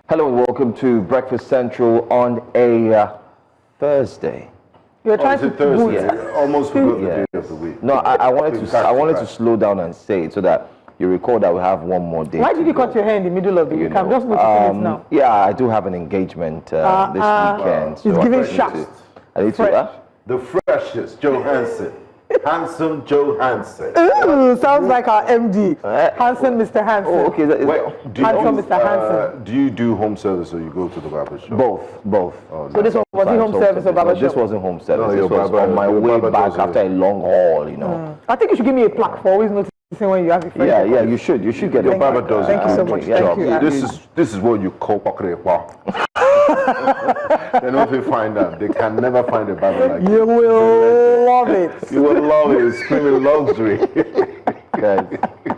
Hello and welcome to Breakfast Central on a Thursday. You're trying to Thursday. Yeah. Almost forgot the day of the week. No, I wanted to slow down and say it so that you recall that we have one more day. Why did you cut your hair in the middle of the week? I'm just noticing it now. Yeah, I do have an engagement this weekend. So he's giving shots. I need to. The freshest Joe Hansen. Handsome Joe Hansen. Ooh, sounds like our MD. Hansen, Mr. Hansen. Oh, okay. Handsome Mr. Hansen. Do you do home service or you go to the barber shop? Both. Oh, so this one was home service or barber shop? This wasn't home service. No, this was on my way back after a long haul, you know. I think you should give me a plaque for always noticing when you have a friend. Yeah, you should. You should get your it. barber does. Thank you so much. Thank you. This is what you call pakrepa. Then if you find out, they can never find a barber like you. Will love it. You will love it. It's screaming luxury.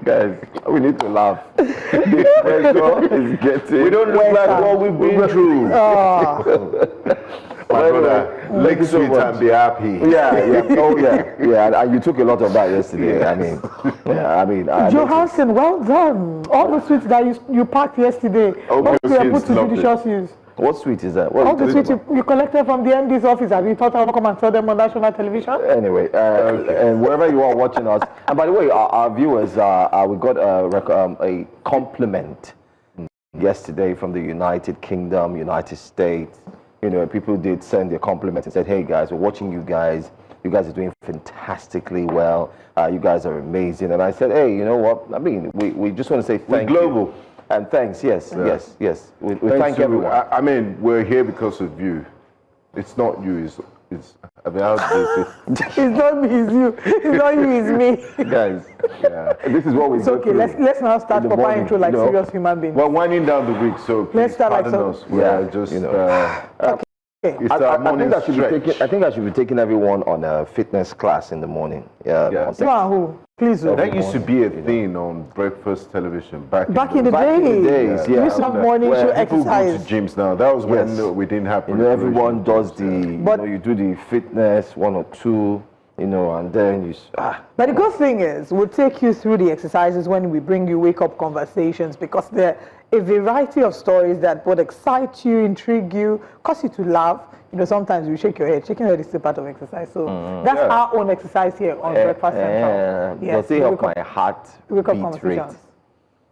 guys, we need to laugh. The pressure is getting. We don't look like what we've been through. My brother, lick sweet and be happy. Yeah. Oh yeah. And you took a lot of that yesterday. Yes. I mean. Joe Hansen, well done. All the sweets that you packed yesterday, most were put to judicious use. What sweet is that? All the sweets you collected from the MD's office. Have you thought I would come and tell them on national television? Anyway, and wherever you are watching us, and by the way, our viewers, we got a compliment yesterday from the United Kingdom, United States. You know, people did send their compliments and said, "Hey guys, we're watching you guys. You guys are doing fantastically well. You guys are amazing." And I said, "Hey, you know what? I mean, we just want to say thank you." We're global. And thanks, yes. We thank everyone. I mean, we're here because of you. It's not you, it's about this. It's not me, it's you. It's not you, it's me. Guys, this is what we do. Okay, let's now start proper intro like serious human beings. We're winding down the week, so let's start like so. Us. We're just, okay. It's our morning stretch. I think I should be taking everyone on a fitness class in the morning. You are who? Please. That used to be a thing on breakfast television back in the days. We used to have morning show exercise. People go to gyms now. That was when we didn't have. You know, everyone does you do the fitness 1 or 2. You know, and then you. But the good thing is, we'll take you through the exercises when we bring you wake-up conversations, because there are a variety of stories that would excite you, intrigue you, cause you to laugh. You know, sometimes you shake your head. Shaking your head is still part of exercise. So that's our own exercise here on Breakfast Central. Yes, does it help my heart beat rate?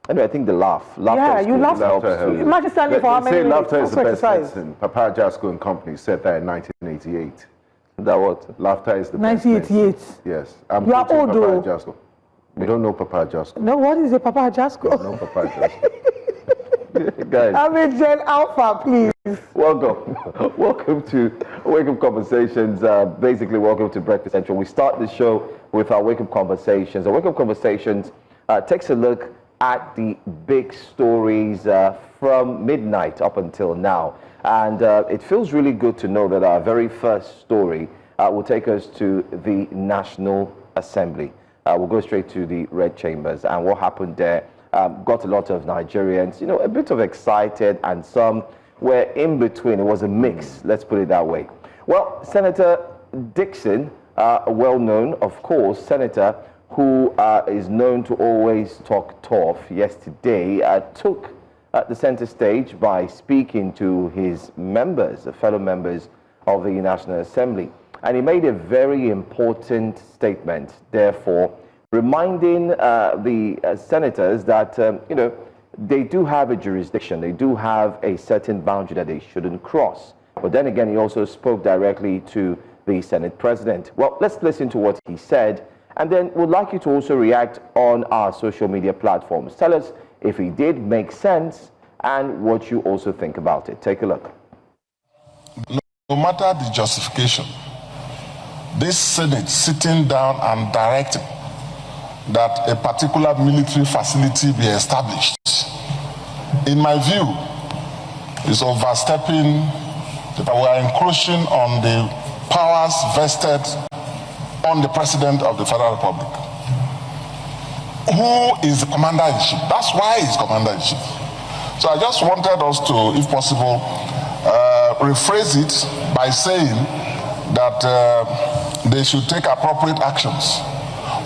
Anyway, I think the laugh. You laugh. Imagine standing for how many minutes? Laughter is the best medicine. Papa Ajaero and Company said that in 1988. That what? Laughter is the best 1988. Yes. You are old, though. Ajaero. We don't know Papa Ajaero. No, what is a Papa Ajaero? No Papa Ajaero. Guys. I'm a Gen Alpha, please. Welcome to Wake Up Conversations. Basically, welcome to Breakfast Central. We start the show with our Wake Up Conversations. Our Wake Up Conversations takes a look at the big stories from midnight up until now. And it feels really good to know that our very first story will take us to the National Assembly. We'll go straight to the Red Chambers. And what happened there got a lot of Nigerians, you know, a bit of excited, and some were in between. It was a mix, let's put it that way. Well, Senator Dickson, a well-known, of course, senator who is known to always talk tough, yesterday took the center stage by speaking to his members, the fellow members of the National Assembly. And he made a very important statement, therefore, reminding the senators that, you know, they do have a jurisdiction, they do have a certain boundary that they shouldn't cross. But then again, he also spoke directly to the Senate President. Well, let's listen to what he said, and then we'd like you to also react on our social media platforms. Tell us if it did make sense and what you also think about it. Take a look. No matter the justification, this Senate sitting down and directing that a particular military facility be established, in my view, is overstepping. We are encroaching on the powers vested on the President of the Federal Republic, who is the Commander-in-Chief. That's why he's Commander-in-Chief. So I just wanted us to, if possible, rephrase it by saying that they should take appropriate actions.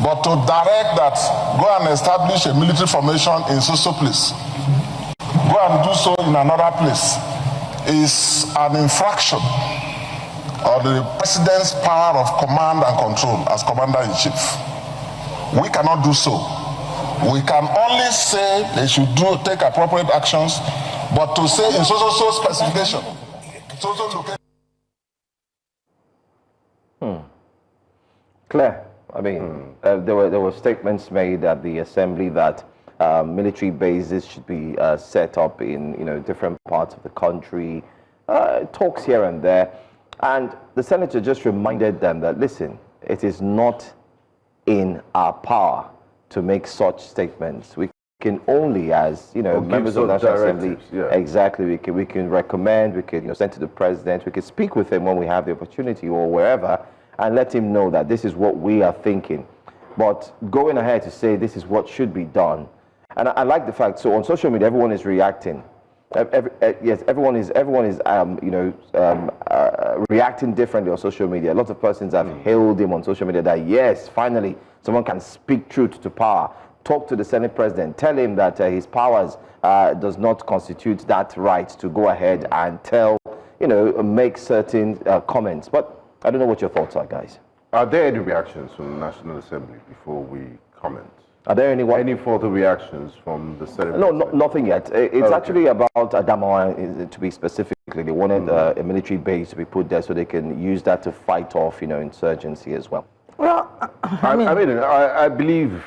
But to direct that, go and establish a military formation in so place. Go and do so in another place is an infraction of the president's power of command and control as commander-in-chief. We cannot do so. We can only say they should take appropriate actions, but to say in so specification, so location. Claire, I mean, there were statements made at the assembly that military bases should be set up in different parts of the country. Talks here and there, and the senator just reminded them that listen, it is not in our power to make such statements. We can only, as members of the National Assembly, exactly. We can recommend. We can send to the president. We can speak with him when we have the opportunity or wherever, and let him know that this is what we are thinking. But going ahead to say this is what should be done, and I like the fact. So on social media, everyone is reacting. Yes, everyone is reacting differently on social media. Lots of persons have hailed him on social media that yes, finally someone can speak truth to power. Talk to the Senate President. Tell him that his powers does not constitute that right to go ahead and make certain comments. But I don't know what your thoughts are, guys. Are there any reactions from the National Assembly before we comment? Are there any further reactions from the Senate? No, nothing yet. It's actually about Adamawa, to be specifically. They wanted a military base to be put there so they can use that to fight off, insurgency as well. Well, I believe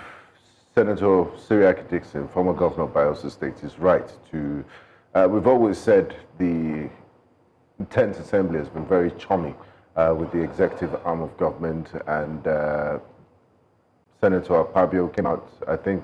Senator Seriake Dickson, former governor of Bayelsa State, is right to. We've always said the 10th Assembly has been very chummy with the executive arm of government, and Senator Akpabio came out, I think,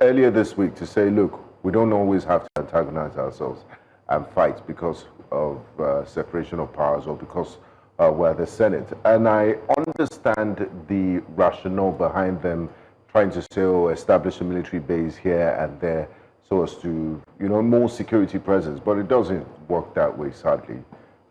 earlier this week to say, look, we don't always have to antagonize ourselves and fight because of separation of powers or because we're the Senate. And I understand the rationale behind them trying to say, establish a military base here and there so as to, more security presence. But it doesn't work that way, sadly.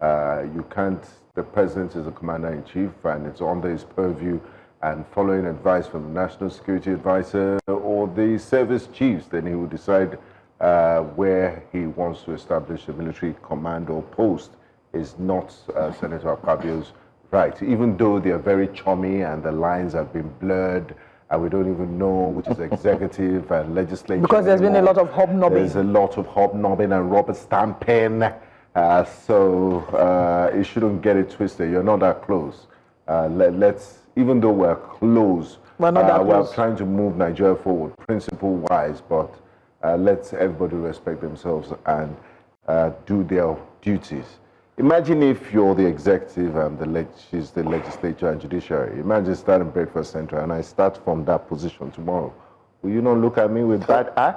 You can't, the president is a commander-in-chief and it's under his purview, and following advice from the National Security Advisor or the service chiefs, then he will decide where he wants to establish a military command or post. Is not Senator Akpabio's right, even though they are very chummy and the lines have been blurred and we don't even know which is executive and legislature. Because there's been a lot of hobnobbing. There's a lot of hobnobbing and rubber stamping, so it shouldn't get it twisted. You're not that close. Even though we're close, we're trying to move Nigeria forward, principle-wise, but let everybody respect themselves and do their duties. Imagine if you're the executive and she's the legislature and judiciary. Imagine starting Breakfast Central and I start from that position tomorrow. Will you not look at me with that eye?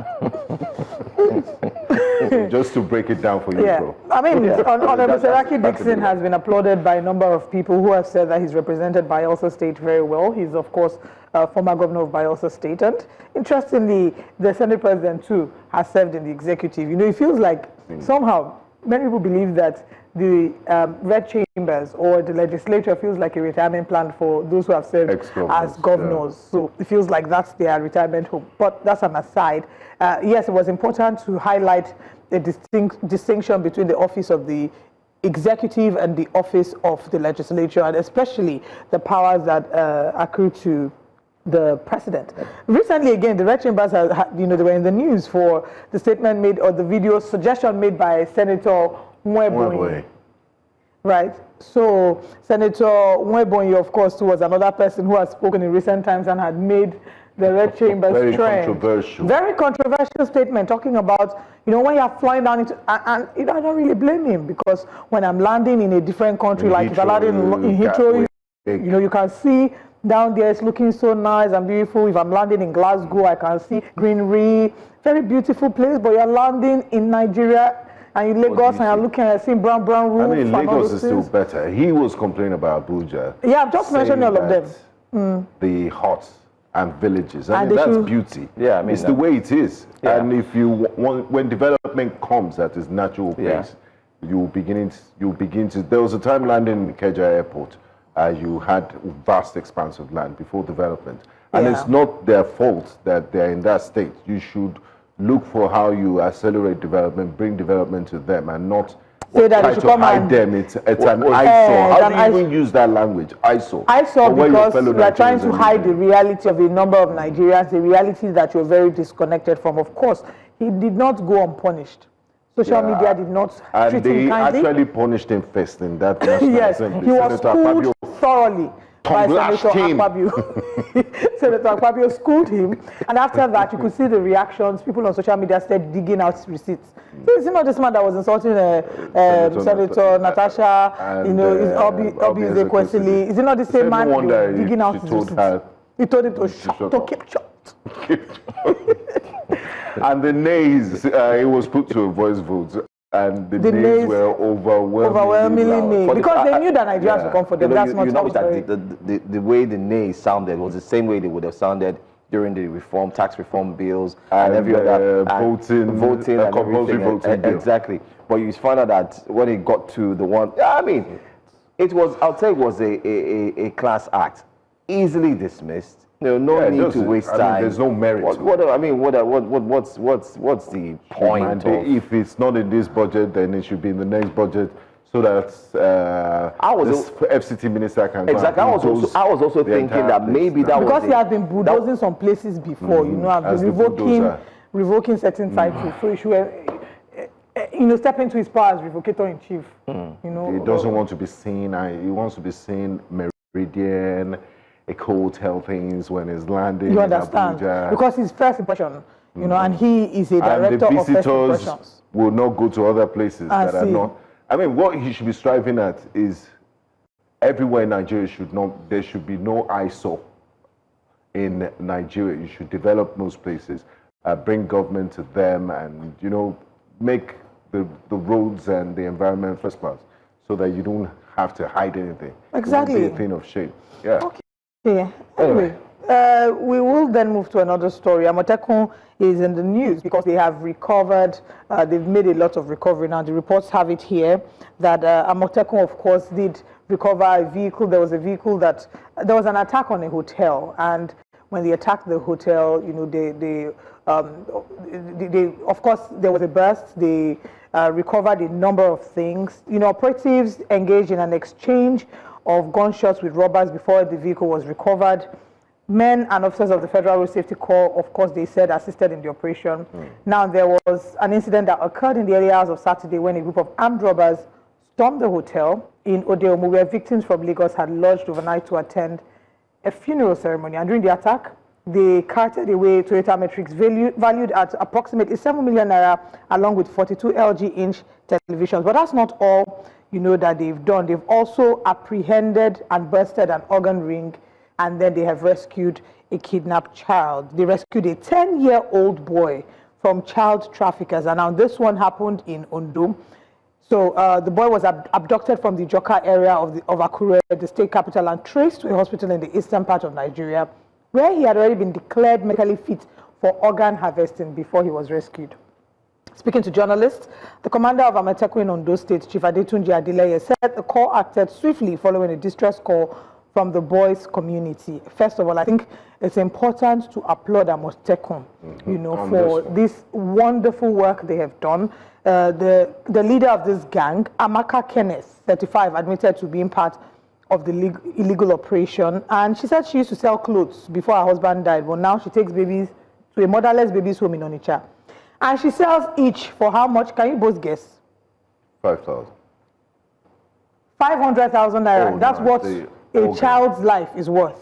Just to break it down for you, bro. I mean, Honorable Seriake Dickson has been applauded by a number of people who have said that he's represented Bayelsa State very well. He's, of course, former governor of Bayelsa State. And interestingly, the Senate President, too, has served in the executive. It feels like somehow many people believe that the red chambers or the legislature feels like a retirement plan for those who have served as governors. Yeah. So it feels like that's their retirement home. But that's an aside. Yes, it was important to highlight the distinction between the office of the executive and the office of the legislature, and especially the powers that accrue to the president. Recently, again, the red chambers, they were in the news for the statement made or the video suggestion made by Senator Nwebonyi. Right. So Senator Nwebonyi, of course, was another person who has spoken in recent times and had made the red chambers trend. Very controversial statement talking about, when you're flying down into, and I don't really blame him, because when I'm landing in a different country, like if I landed in Heathrow, you can see down there it's looking so nice and beautiful. If I'm landing in Glasgow, I can see greenery, very beautiful place, but you're landing in Nigeria and in Lagos and you're looking at seeing brown roofs. I mean, Lagos is still better. He was complaining about Abuja. Yeah, I'm just mentioning all of them. The huts and villages. I mean, that's beauty. Yeah, I mean, it's the way it is. Yeah. And if you want, when development comes at its natural pace, you'll begin to. There was a time landing in Ikeja Airport. You had vast expanse of land before development. And it's not their fault that they're in that state. You should look for how you accelerate development, bring development to them, and not Say that try you should to come hide and- them. It's an eyesore. How do you even use that language? Eyesore. Eyesore For where your because fellow we are trying to Nigerians are hide the living. reality of a number of Nigerians, the reality that you're very disconnected from. Of course, he did not go unpunished. Social Yeah, media did not And treat they him kindly. actually punished him first in that national Yes, assembly. he was Senator schooled Akpabio thoroughly by tongue-lashed Senator him. Akpabio. Senator Akpabio schooled him, and after that, you could see the reactions. People on social media started digging out receipts. So it's not this man that was insulting Senator Natasha, and, you know, Obi Ezekwesili. Is it not the same man no wonder digging out she told receipts? her He told him to shut shut, to up. keep shut. And the nays, it was put to a voice vote, and the nays nays were overwhelmingly loud. nay, because they knew that Nigerians would come for them. That's not notice very- that the way the nay sounded was the same way they would have sounded during the tax reform bills and every other voting and compulsory everything. voting bill. Exactly. But you find out that when it got to the one, I mean, it was, I'll tell you, it was a class act, easily dismissed. No need to waste time. There's no merit. What's the point And of? if it's not in this budget, then it should be in the next budget, so that this FCT minister can go Exactly. and I was also the thinking entire that place. maybe that was Because he has been bulldozing some places before, you know, I've as been the bulldozer. revoking certain titles. So he should, you know, step into his power as revocator in chief. You know, He doesn't want to be seen. He wants to be seen Meridian, hotel things when he's landing. you in understand? Abuja. Because his first impression, you know, and he is a And director the of first visitors impressions. will not go to other places I that are see. not. I mean, what he should be striving at is everywhere in Nigeria there should be no eyesore in Nigeria. You should develop most places, bring government to them, and, you know, make the roads and the environment first class, so that you don't have to hide anything. Exactly. It won't be a thing of shame. Yeah. Okay. Yeah. Anyway, we will then move to another story. Amotekun is in the news because they have recovered. They've made a lot of recovery now. The reports have it here that Amotekun, of course, did recover a vehicle. There was a vehicle that there was an attack on a hotel, and when they attacked the hotel, you know, they of course there was a burst. They recovered a number of things. You know, operatives engaged in an exchange of gunshots with robbers before the vehicle was recovered. Men and officers of the Federal Road Safety Corps, of course, they said, assisted in the operation. Now, there was an incident that occurred in the early hours of Saturday when a group of armed robbers stormed the hotel in Odeomu, where victims from Lagos had lodged overnight to attend a funeral ceremony. And during the attack, they carted away Toyota Matrix valued at approximately 7 million naira, along with 42 LG-inch televisions. But that's not all, you know, that they've done. They've also apprehended and bursted an organ ring, and then they have rescued a kidnapped child. They rescued a 10-year-old boy from child traffickers, and now this one happened in Ondo. So the boy was abducted from the Joka area of Akure, the state capital, and traced to a hospital in the eastern part of Nigeria, where he had already been declared medically fit for organ harvesting before he was rescued. Speaking to journalists, the commander of Amotekun in Ondo State, Chief Adetunji Adeleye, said the corps acted swiftly following a distress call from the boys' community. First of all, I think it's important to applaud Amotekun, you know, for this wonderful work they have done. The leader of this gang, Amaka Kenneth, 35, admitted to being part of the illegal operation, and she said she used to sell clothes before her husband died, but now she takes babies to a motherless babies home in Onitsha. And she sells each for how much? Can you both guess? 5,000. 500,000 naira. Oh, That's no, what a child's life is worth.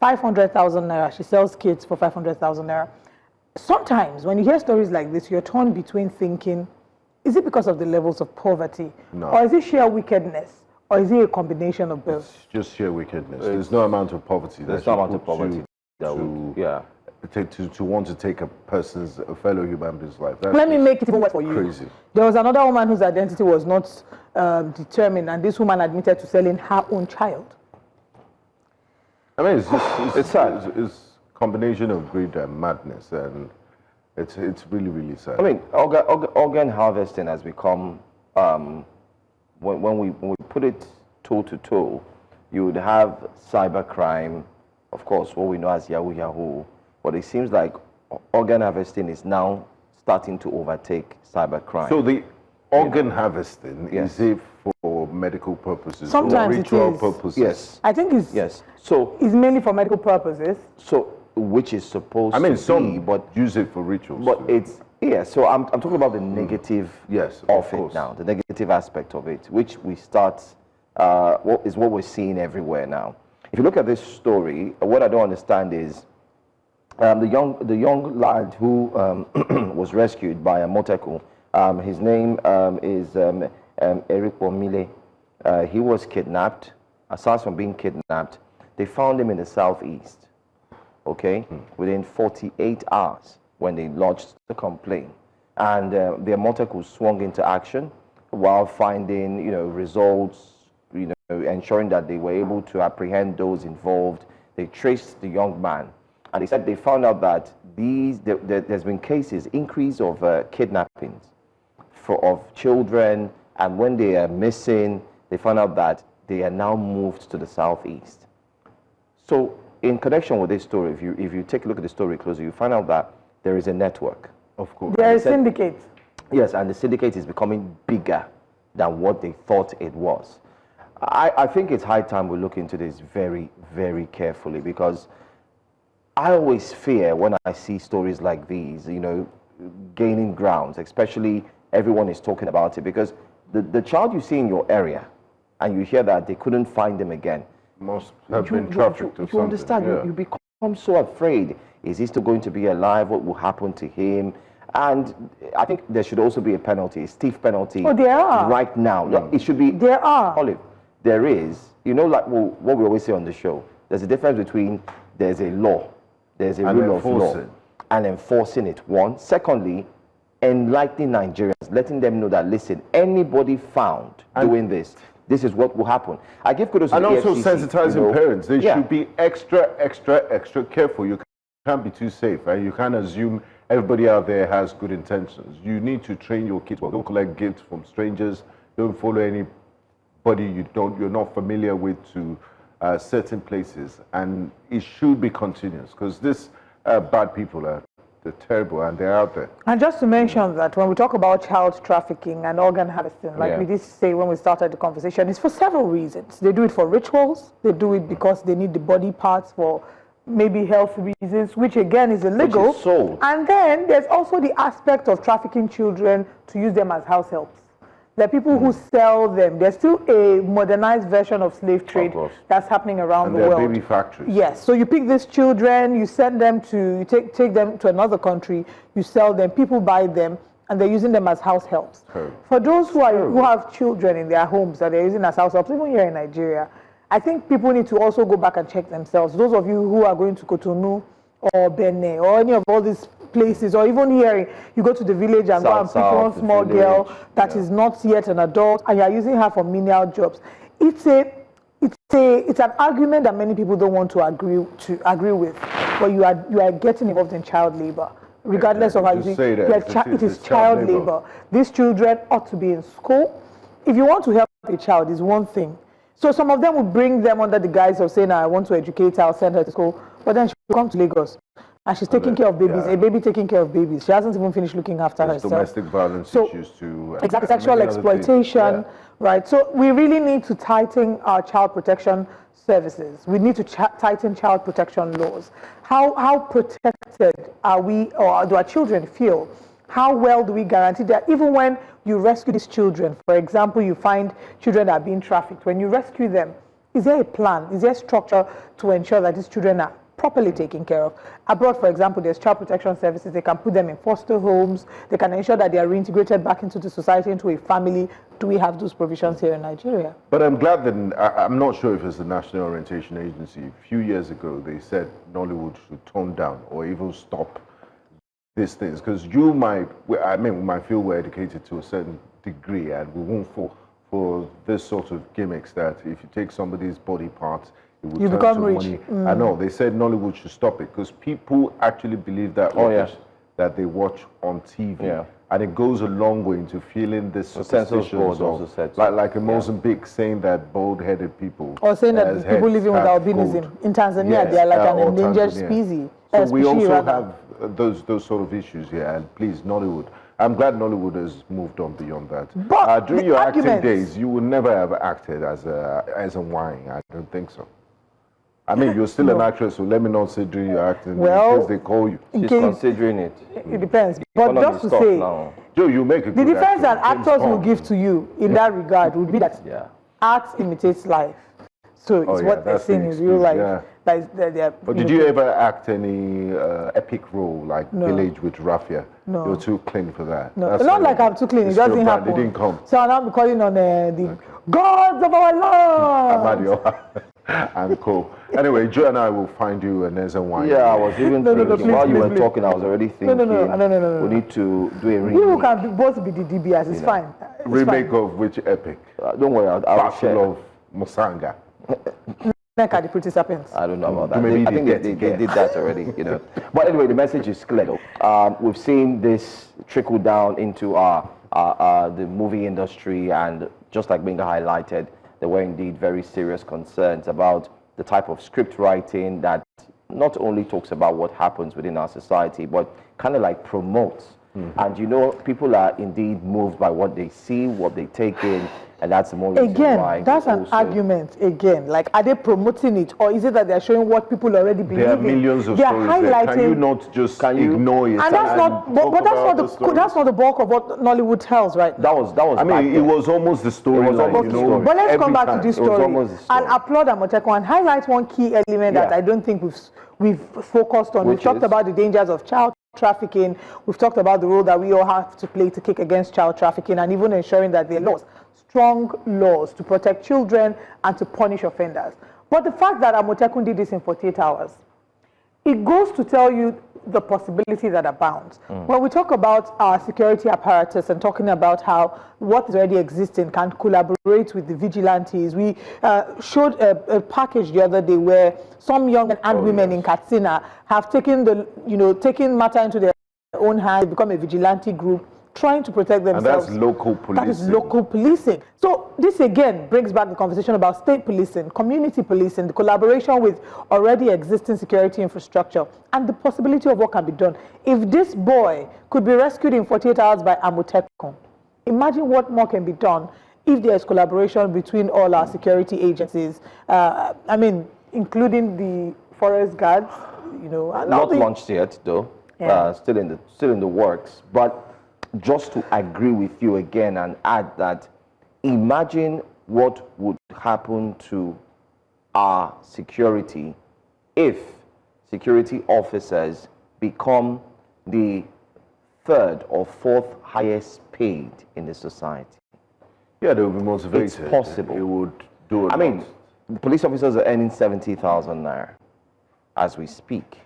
500,000 naira. She sells kids for 500,000 naira. Sometimes when you hear stories like this, you're torn between thinking, is it because of the levels of poverty? No. Or is it sheer wickedness? Or is it a combination of both? It's just sheer wickedness. There's no amount of poverty. There's no amount of poverty that would, to want to take a fellow human being's life. That's Let me make it even worse for you. crazy. There was another woman whose identity was not determined, and this woman admitted to selling her own child. I mean, it's just it's combination of greed and madness, and it's really, really sad. I mean, organ harvesting has become, when we put it toe to toe, you would have cybercrime, of course, what we know as Yahoo Yahoo, but it seems like organ harvesting is now starting to overtake cybercrime. So the organ harvesting, Yes. is it for medical purposes Sometimes or it ritual is. purposes? Yes. I think it's Yes. So mainly for medical purposes. which is supposed I mean, to some be, but use it for rituals. But too. it's, yeah, so I'm talking about the negative Yes, of of it course. now, the negative aspect of it, which we start, what we're seeing everywhere now. If you look at this story, what I don't understand is the young lad who was rescued by Amotekun, his name is Eric Omile. He was kidnapped. Aside from being kidnapped, they found him in the southeast. Okay, within 48 hours when they lodged the complaint. And the Amotekun swung into action while finding, results, ensuring that they were able to apprehend those involved. They traced the young man. And they said they found out that there's been cases, increase of kidnappings of children. And when they are missing, they found out that they are now moved to the southeast. So in connection with this story, if you take a look at the story closely, you find out that there is a network. Of course. There is syndicate. Yes, and the syndicate is becoming bigger than what they thought it was. I think it's high time we look into this very, very carefully, because I always fear when I see stories like these, gaining grounds, especially everyone is talking about it, because the child you see in your area and you hear that they couldn't find him again, Must have been trafficked or something. you understand, yeah. you become so afraid. Is he still going to be alive? What will happen to him? And I think there should also be a penalty, a stiff penalty. Oh, there are. Right now. No, it should be. There are. Olive, there is. Like what we always say on the show, there's a difference between there's a law, there's a And rule of law, enforcing. and enforcing it, one. Secondly, enlightening Nigerians, letting them know that, listen, anybody found doing this is what will happen. I give kudos to And the also FCC, sensitizing parents. They Yeah. should be extra careful. You can't be too safe, right? You can't assume everybody out there has good intentions. You need to train your kids. Don't collect gifts from strangers. Don't follow anybody you're not familiar with to certain places. And it should be continuous, because these bad people they're terrible and they're out there. And just to mention that when we talk about child trafficking and organ harvesting, like Yeah. we did say when we started the conversation, it's for several reasons. They do it for rituals. They do it because they need the body parts for maybe health reasons, which again is illegal. Which is sold. And then there's also the aspect of trafficking children to use them as house helps. There are people who sell them. There's still a modernized version of slave trade course. that's happening around And the they're world. baby factories. Yes, so you pick these children, you send them you take them to another country, you sell them, people buy them, and they're using them as house helps. Terrible. For those who have children in their homes that they're using as house helps, even here in Nigeria, I think people need to also go back and check themselves. Those of you who are going to Cotonou or Benin or any of all these places, or even here, you go to the village and go and pick one small girl that is not yet an adult, and you're using her for menial jobs. It's an argument that many people don't want to agree with, but you are getting involved in child labor, regardless of how you say that. it is child labor. These children ought to be in school. If you want to help a child, is one thing. So some of them will bring them under the guise of saying, I want to educate her, I'll send her to school, but then she will come to Lagos and she's taking care of babies, a baby taking care of babies. She hasn't even finished looking after There's herself. domestic violence issues too. Exactly, sexual exploitation, right? So we really need to tighten our child protection services. We need to tighten child protection laws. How protected are we, or do our children feel? How well do we guarantee that even when you rescue these children, for example, you find children that are being trafficked, when you rescue them, is there a plan? Is there a structure to ensure that these children are properly taken care of? Abroad, for example, there's child protection services. They can put them in foster homes. They can ensure that they are reintegrated back into the society, into a family. Do we have those provisions here in Nigeria? But I'm glad that, I'm not sure if it's the National Orientation Agency. A few years ago, they said Nollywood should tone down or even stop these things, because we might feel we're educated to a certain degree, and we won't fall for this sort of gimmicks that if you take somebody's body parts, it will You turn become to rich. money. I know, they said Nollywood should stop it, because people actually believe that that they watch on TV. Yeah. And it goes a long way into feeling this The census superstitions board also of, said so. like in Mozambique, saying that bald-headed people, Or saying that as people heads living with have albinism. gold. In Tanzania, Yes, they are like an or endangered Tanzania. species. So we species also rather. have those sort of issues here, and please, Nollywood. I'm glad Nollywood has moved on beyond that. But during your acting days, you would never have acted as a wine. I don't think so. I mean, you're still an actress, so let me not say during your acting in case they call you. She's considering it. It depends. But just to say, Joe, you make a the good defense actor. that actors will give to you in that regard would be that art imitates life. So it's what they're saying in real life. Yeah. But did you ever act any epic role like Village with Raffia? No. You're too clean for that. No, it's not like I'm too clean. It doesn't happen. It didn't come. So I'll now be calling on the gods of our land. Amadio. And cool. Anyway, Joe and I will find you a Neza wine. Yeah, I was even thinking, while you were talking, I was already thinking, no. we need to do a remake. You can both be the DBS, it's fine. It's Remake fine. of which epic? Don't worry, I'll share. Battle of Musanga. Like the Pretty Sapiens. I don't know about that. Maybe I think they did that already, you know. But anyway, the message is clear. We've seen this trickle down into the movie industry, and just like Binga highlighted, there were indeed very serious concerns about the type of script writing that not only talks about what happens within our society, but kind of like promotes. And you know, people are indeed moved by what they see, what they take in, and that's the more reason why. Again, that's an argument. Again, like, are they promoting it, or is it that they're showing what people already believe in? There are millions of stories there. Can you not just ignore it? And that's not. But that's not the bulk of what Nollywood tells, right? That was. I mean, it was almost the story. But let's come back to this story and applaud Amotekun and highlight one key element that I don't think we've focused on. We've talked about the dangers of child trafficking. We've talked about the role that we all have to play to kick against child trafficking, and even ensuring that there are laws, strong laws to protect children and to punish offenders. But the fact that Amotekun did this in 48 hours, it goes to tell you the possibility that abounds. When we talk about our security apparatus and talking about how what is already existing can collaborate with the vigilantes, we showed a package the other day where some young men and women in Katsina have taken matter into their own hands, become a vigilante group, trying to protect themselves. And that's local policing. That is local policing. So this again brings back the conversation about state policing, community policing, the collaboration with already existing security infrastructure, and the possibility of what can be done. If this boy could be rescued in 48 hours by Amotekun, imagine what more can be done if there is collaboration between all our security agencies. I mean, including the forest guards, you know. Not launched yet, though. Still in the works, but. Just to agree with you again and add that, imagine what would happen to our security if security officers become the third or fourth highest paid in the society. Yeah, they will be motivated. It's possible. It would do it. I mean, police officers are earning 70,000 naira as we speak.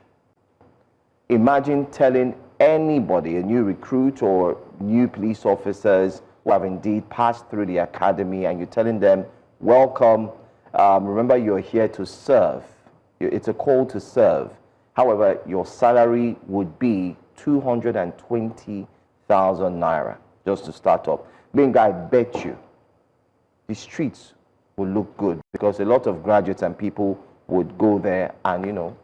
Imagine telling anybody, a new recruit or new police officers who have indeed passed through the academy, and you're telling them, welcome, remember you're here to serve. It's a call to serve. However, your salary would be 220,000 naira just to start up. Being, I bet you the streets will look good, because a lot of graduates and people would go there and, you know,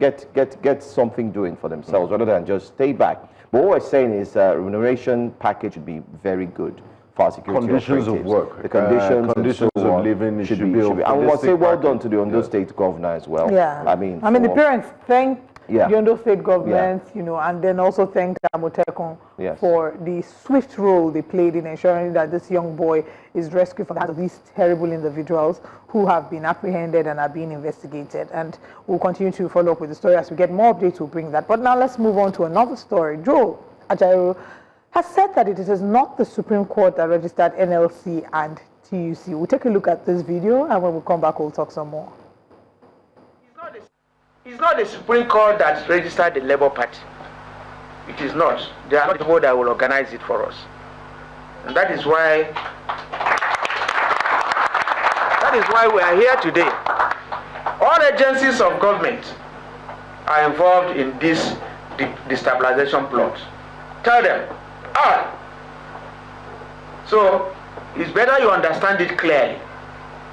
get something doing for themselves rather than just stay back. But what we're saying is remuneration package would be very good for our security conditions operatives. of work, the conditions of living should be. And we must say well done to the Ondo State governor as well. Yeah, I mean the parents thank the Ondo State government, you know, and then also thank Amotekun for the swift role they played in ensuring that this young boy is rescued from the hands of these terrible individuals who have been apprehended and are being investigated. And we'll continue to follow up with the story as we get more updates. We'll bring that. But now let's move on to another story. Joe Ajaero has said that it is not the Supreme Court that registered NLC and TUC. We'll take a look at this video, and when we come back, we'll talk some more. It's not the Supreme Court that registered the Labour Party. It is not. They are not the people that will organize it for us. And that is why we are here today. All agencies of government are involved in this destabilization plot. Tell them, all. So it's better you understand it clearly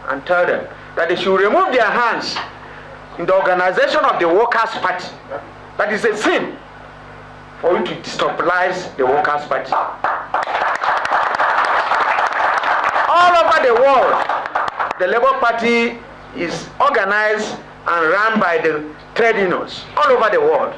and tell them that they should remove their hands in the organization of the Workers' Party. That is a sin. for you to destabilize the Workers' Party. All over the world, the Labour Party is organized and run by the trade unions all over the world.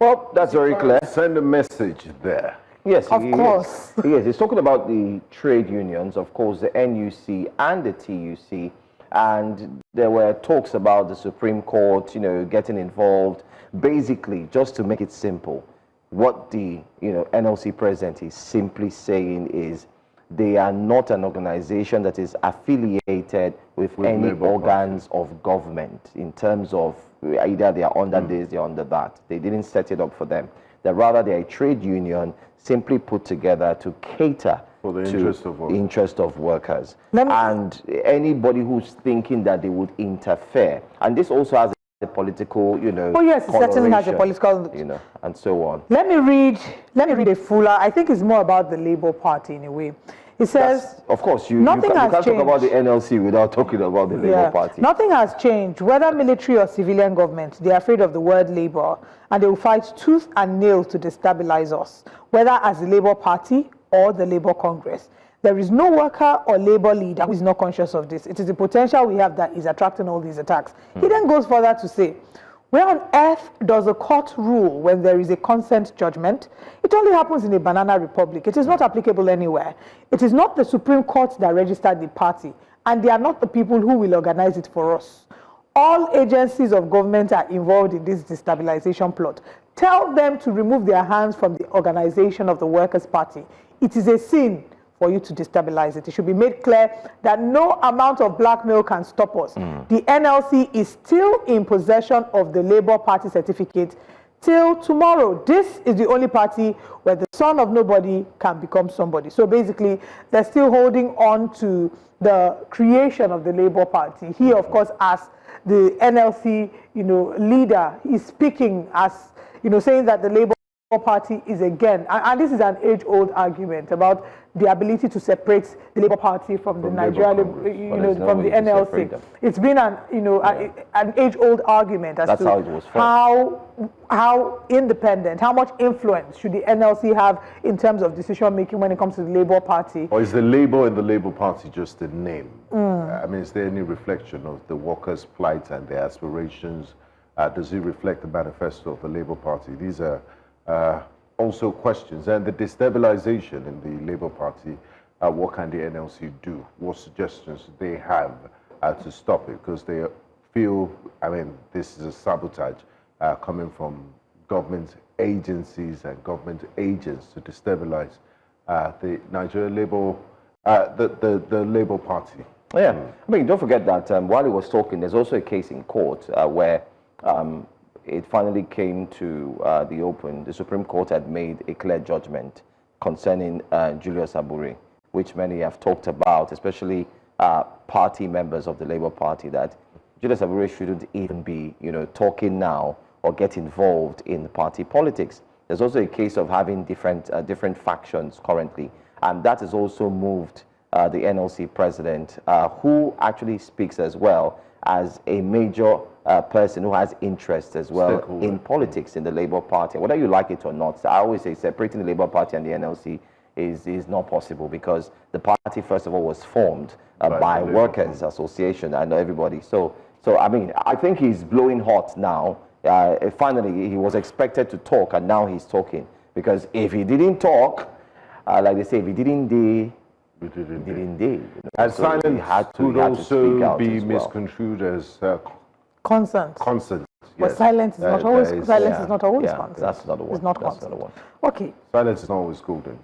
Well, that's very clear. Send a message there. Yes, Of course. Yes, he's talking about the trade unions, of course, the NUC and the TUC, and there were talks about the Supreme Court, getting involved. Basically, just to make it simple, what the NLC president is simply saying is they are not an organization that is affiliated with any organs of government in terms of either they are under this, they are under that. They didn't set it up for them. That rather they are a trade union simply put together to cater For the to interest of workers. And anybody who's thinking that they would interfere, and this also has a political, Oh yes, it certainly has a political, and so on. Let me read a fuller. I think it's more about the Labour Party in a way. It says, of course, you nothing can't has talk about the changed. NLC without talking about the Labour Party. Nothing has changed. Whether military or civilian government, they are afraid of the word Labour, and they will fight tooth and nail to destabilize us, whether as the Labour Party or the Labour Congress. There is no worker or Labour leader who is not conscious of this. It is the potential we have that is attracting all these attacks. He then goes further to say, where on earth does a court rule when there is a consent judgment? It only happens in a banana republic. It is not applicable anywhere. It is not the Supreme Court that registered the party, and they are not the people who will organize it for us. All agencies of government are involved in this destabilization plot. Tell them to remove their hands from the organization of the Workers' Party. It is a sin for you to destabilize it. It should be made clear that no amount of blackmail can stop us. The NLC is still in possession of the Labour Party certificate till tomorrow. This is the only party where the son of nobody can become somebody. So basically, they're still holding on to the creation of the Labour Party. He, of course, as the NLC, leader, is speaking as, saying that the Labour Party is again, and this is an age-old argument about the ability to separate the Labour Party from the Nigerian, from the NLC. It's been an age-old argument as to how it was formed. How independent, how much influence should the NLC have in terms of decision-making when it comes to the Labour Party? Or is the Labour and the Labour Party just a name? I mean, is there any reflection of the workers' plight and their aspirations? Does it reflect the manifesto of the Labour Party? These are also questions. And the destabilization in the Labour Party, what can the NLC do? What suggestions do they have to stop it? Because they feel, this is a sabotage coming from government agencies and government agents to destabilize the Nigerian Labour, the Labour Party. Yeah, don't forget that while he was talking, there's also a case in court where it finally came to the open. The Supreme Court had made a clear judgment concerning Julius Abure, which many have talked about, especially party members of the Labour Party, that Julius Abure shouldn't even be, talking now or get involved in party politics. There's also a case of having different factions currently, and that has also moved the NLC president, who actually speaks as well as a major person who has interest as well in politics in the Labour Party. Whether you like it or not, I always say separating the Labour Party and the NLC is not possible, because the party, first of all, was formed by workers' association and everybody. So I think he's blowing hot now. Finally, he was expected to talk, and now he's talking. Because if he didn't talk, like they say, if he didn't do, And so silence could also be misconstrued as consent. Consent. But Yes. silence is not always silence is not always yeah, consent. that's not the one. It's not That's consent. not the one. Okay. Silence is not always golden.